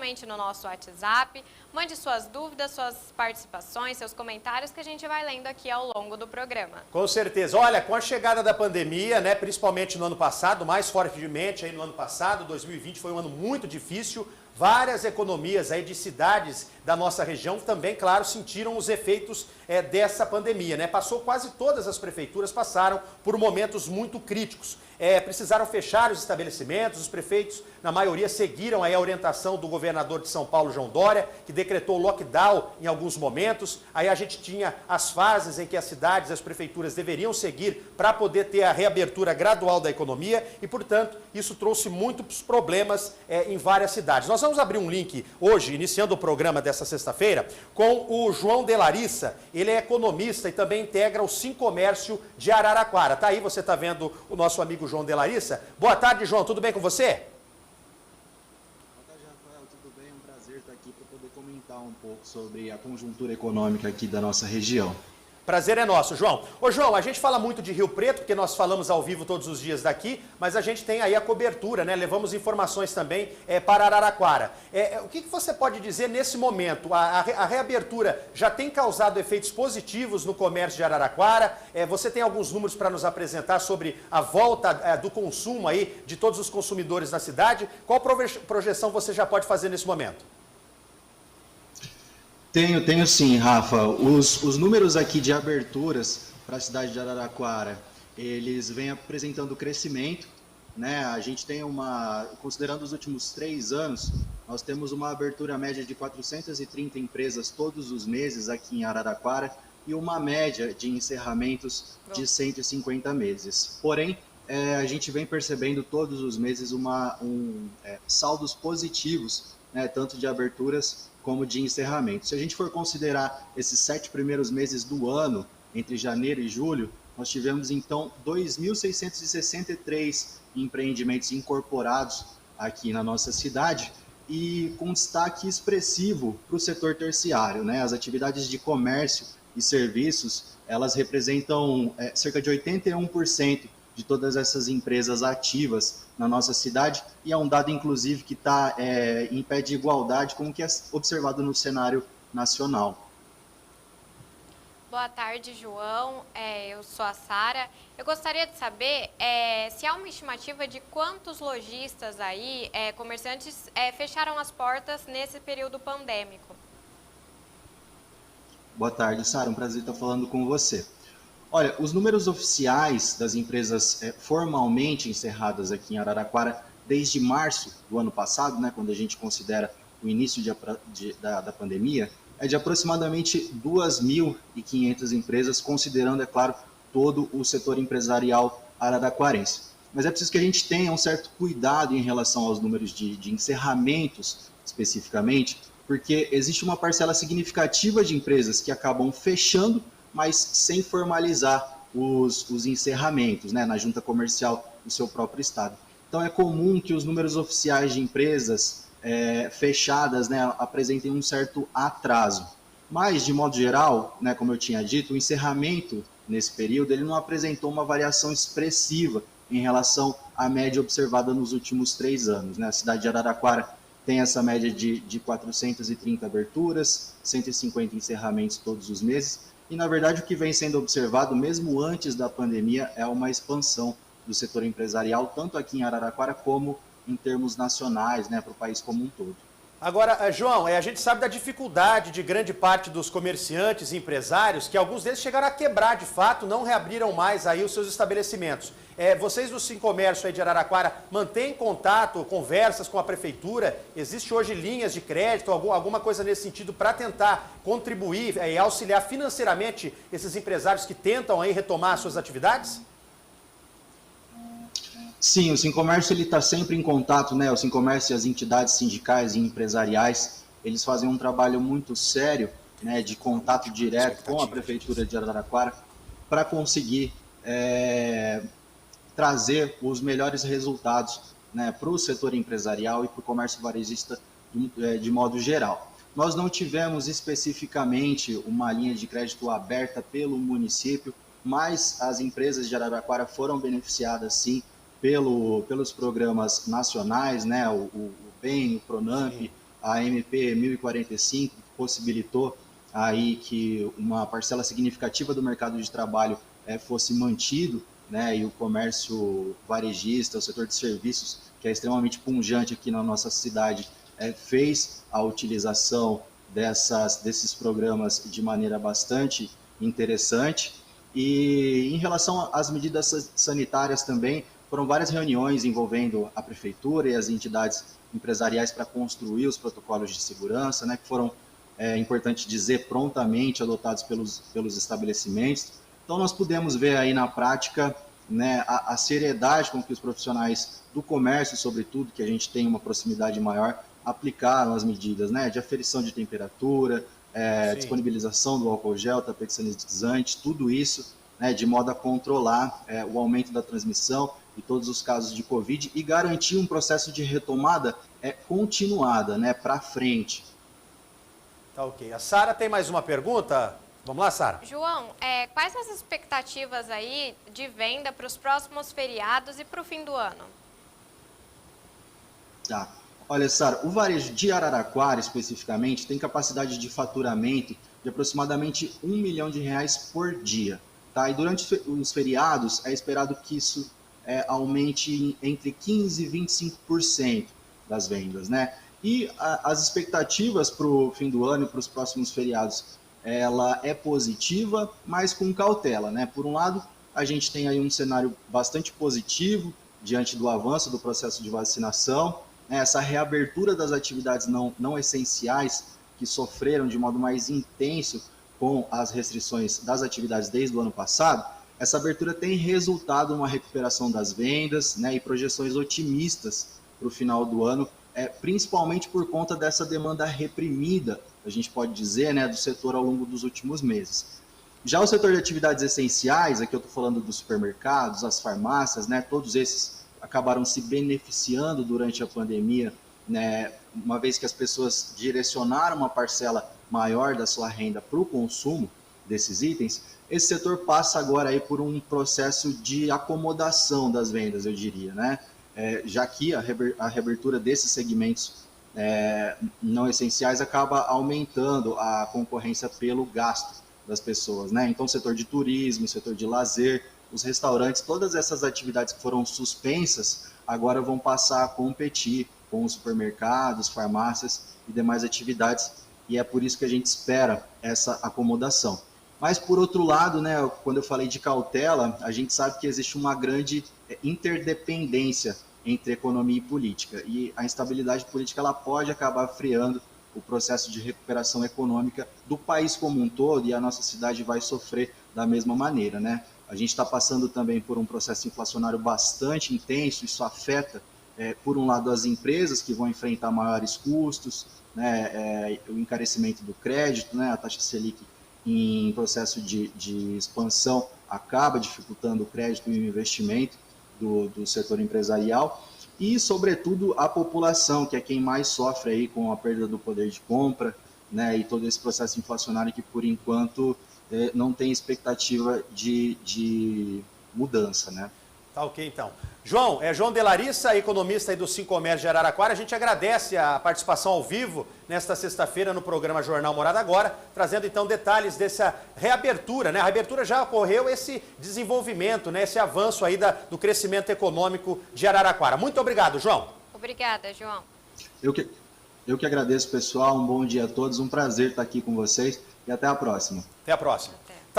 diretamente no nosso WhatsApp. Mande suas dúvidas, suas participações, seus comentários que a gente vai lendo aqui ao longo do programa. Com certeza. Olha, com a chegada da pandemia, né, principalmente no ano passado, mais fortemente aí no ano passado, 2020 foi um ano muito difícil. Várias economias aí de cidades da nossa região também, claro, sentiram os efeitos dessa pandemia, né? Quase todas as prefeituras passaram por momentos muito críticos. Precisaram fechar os estabelecimentos, os prefeitos, na maioria, seguiram aí a orientação do governador de São Paulo, João Dória, que decretou lockdown em alguns momentos. Aí a gente tinha as fases em que as cidades, as prefeituras deveriam seguir para poder ter a reabertura gradual da economia e, portanto, isso trouxe muitos problemas em várias cidades. Nós vamos abrir um link hoje, iniciando o programa dessa sexta-feira, com o João de Larissa. Ele é economista e também integra o Sincomércio de Araraquara. Tá aí, você está vendo o nosso amigo João de Larissa. Boa tarde, João. Tudo bem com você? Boa tarde, Rafael. Tudo bem? É um prazer estar aqui para poder comentar um pouco sobre a conjuntura econômica aqui da nossa região. Prazer é nosso, João. Ô, João, a gente fala muito de Rio Preto, porque nós falamos ao vivo todos os dias daqui, mas a gente tem aí a cobertura, né? Levamos informações também para Araraquara. O que você pode dizer nesse momento? A reabertura já tem causado efeitos positivos no comércio de Araraquara? Você tem alguns números para nos apresentar sobre a volta do consumo aí de todos os consumidores na cidade? Qual projeção você já pode fazer nesse momento? Tenho sim, Rafa. Os números aqui de aberturas para a cidade de Araraquara, eles vêm apresentando crescimento, né? A gente tem considerando os últimos 3 anos, nós temos uma abertura média de 430 empresas todos os meses aqui em Araraquara e uma média de encerramentos de 150 meses. Porém, a gente vem percebendo todos os meses saldos positivos, né, tanto de aberturas como de encerramento. Se a gente for considerar esses 7 primeiros meses do ano, entre janeiro e julho, nós tivemos então 2.663 empreendimentos incorporados aqui na nossa cidade e com destaque expressivo para o setor terciário, né? As atividades de comércio e serviços, elas representam cerca de 81% de todas essas empresas ativas na nossa cidade, e é um dado, inclusive, que está em pé de igualdade com o que é observado no cenário nacional. Boa tarde, João. Eu sou a Sara. Eu gostaria de saber se há uma estimativa de quantos lojistas aí, comerciantes, fecharam as portas nesse período pandêmico. Boa tarde, Sara. Um prazer estar falando com você. Olha, os números oficiais das empresas formalmente encerradas aqui em Araraquara desde março do ano passado, né, quando a gente considera o início da pandemia, é de aproximadamente 2.500 empresas, considerando, é claro, todo o setor empresarial araraquarense. Mas é preciso que a gente tenha um certo cuidado em relação aos números de encerramentos, especificamente, porque existe uma parcela significativa de empresas que acabam fechando, mas sem formalizar os encerramentos, né, na junta comercial do seu próprio estado. Então é comum que os números oficiais de empresas fechadas, né, apresentem um certo atraso. Mas, de modo geral, né, como eu tinha dito, o encerramento nesse período ele não apresentou uma variação expressiva em relação à média observada nos últimos 3 anos. Né? A cidade de Araraquara tem essa média de 430 aberturas, 150 encerramentos todos os meses, e, na verdade, o que vem sendo observado, mesmo antes da pandemia, é uma expansão do setor empresarial, tanto aqui em Araraquara como em termos nacionais, né, para o país como um todo. Agora, João, a gente sabe da dificuldade de grande parte dos comerciantes e empresários, que alguns deles chegaram a quebrar de fato, não reabriram mais aí os seus estabelecimentos. Vocês do Sincomércio aí de Araraquara mantêm contato, conversas com a prefeitura? Existe hoje linhas de crédito, alguma coisa nesse sentido para tentar contribuir e auxiliar financeiramente esses empresários que tentam aí retomar suas atividades? Sim, o Sincomércio está sempre em contato, né? O Sincomércio e as entidades sindicais e empresariais, eles fazem um trabalho muito sério, né, de contato direto com a Prefeitura de Araraquara para conseguir trazer os melhores resultados, né, para o setor empresarial e para o comércio varejista de modo geral. Nós não tivemos especificamente uma linha de crédito aberta pelo município, mas as empresas de Araraquara foram beneficiadas, sim, pelos programas nacionais, né, o BEM, o PRONAMP, a MP 1045, que possibilitou aí que uma parcela significativa do mercado de trabalho fosse mantido, né, e o comércio varejista, o setor de serviços, que é extremamente pujante aqui na nossa cidade, fez a utilização desses programas de maneira bastante interessante. E em relação às medidas sanitárias também, foram várias reuniões envolvendo a prefeitura e as entidades empresariais para construir os protocolos de segurança, né, que foram, importante dizer, prontamente adotados pelos estabelecimentos. Então, nós pudemos ver aí na prática, né, a seriedade com que os profissionais do comércio, sobretudo, que a gente tem uma proximidade maior, aplicaram as medidas, né, de aferição de temperatura, disponibilização do álcool gel, tapete sanitizante, tudo isso, né, de modo a controlar o aumento da transmissão e todos os casos de Covid e garantir um processo de retomada continuada, né, para frente. Tá ok. A Sara tem mais uma pergunta? Vamos lá, Sara. João, quais as expectativas aí de venda para os próximos feriados e para o fim do ano? Tá. Olha, Sara, o varejo de Araraquara, especificamente, tem capacidade de faturamento de aproximadamente R$ 1 milhão por dia. Tá? E durante os feriados, é esperado que isso aumente entre 15% e 25% das vendas, né? E as expectativas para o fim do ano e para os próximos feriados, ela é positiva, mas com cautela, né? Por um lado, a gente tem aí um cenário bastante positivo diante do avanço do processo de vacinação, né? Essa reabertura das atividades não essenciais que sofreram de modo mais intenso com as restrições das atividades desde o ano passado, essa abertura tem resultado numa recuperação das vendas, né, e projeções otimistas para o final do ano, principalmente por conta dessa demanda reprimida, a gente pode dizer, né, do setor ao longo dos últimos meses. Já o setor de atividades essenciais, aqui eu estou falando dos supermercados, as farmácias, né, todos esses acabaram se beneficiando durante a pandemia, né, uma vez que as pessoas direcionaram uma parcela maior da sua renda para o consumo desses itens. Esse setor passa agora aí por um processo de acomodação das vendas, eu diria, né? Já que a reabertura desses segmentos não essenciais acaba aumentando a concorrência pelo gasto das pessoas, né? Então, o setor de turismo, o setor de lazer, os restaurantes, todas essas atividades que foram suspensas, agora vão passar a competir com os supermercados, farmácias e demais atividades, e é por isso que a gente espera essa acomodação. Mas, por outro lado, né, quando eu falei de cautela, a gente sabe que existe uma grande interdependência entre economia e política, e a instabilidade política ela pode acabar freando o processo de recuperação econômica do país como um todo, e a nossa cidade vai sofrer da mesma maneira, né? A gente está passando também por um processo inflacionário bastante intenso, isso afeta, por um lado, as empresas que vão enfrentar maiores custos, né, o encarecimento do crédito, né, a taxa Selic em processo de expansão acaba dificultando o crédito e o investimento do setor empresarial e, sobretudo, a população, que é quem mais sofre aí com a perda do poder de compra, né, e todo esse processo inflacionário que, por enquanto, não tem expectativa de mudança, né? Tá ok, então. João, João de Larissa, economista aí do Sincomércio de Araraquara. A gente agradece a participação ao vivo nesta sexta-feira no programa Jornal Morada Agora, trazendo então detalhes dessa reabertura, né? A reabertura já ocorreu, esse desenvolvimento, né? Esse avanço aí do crescimento econômico de Araraquara. Muito obrigado, João. Obrigada, João. Eu que agradeço, pessoal. Um bom dia a todos. Um prazer estar aqui com vocês e até a próxima. Até a próxima.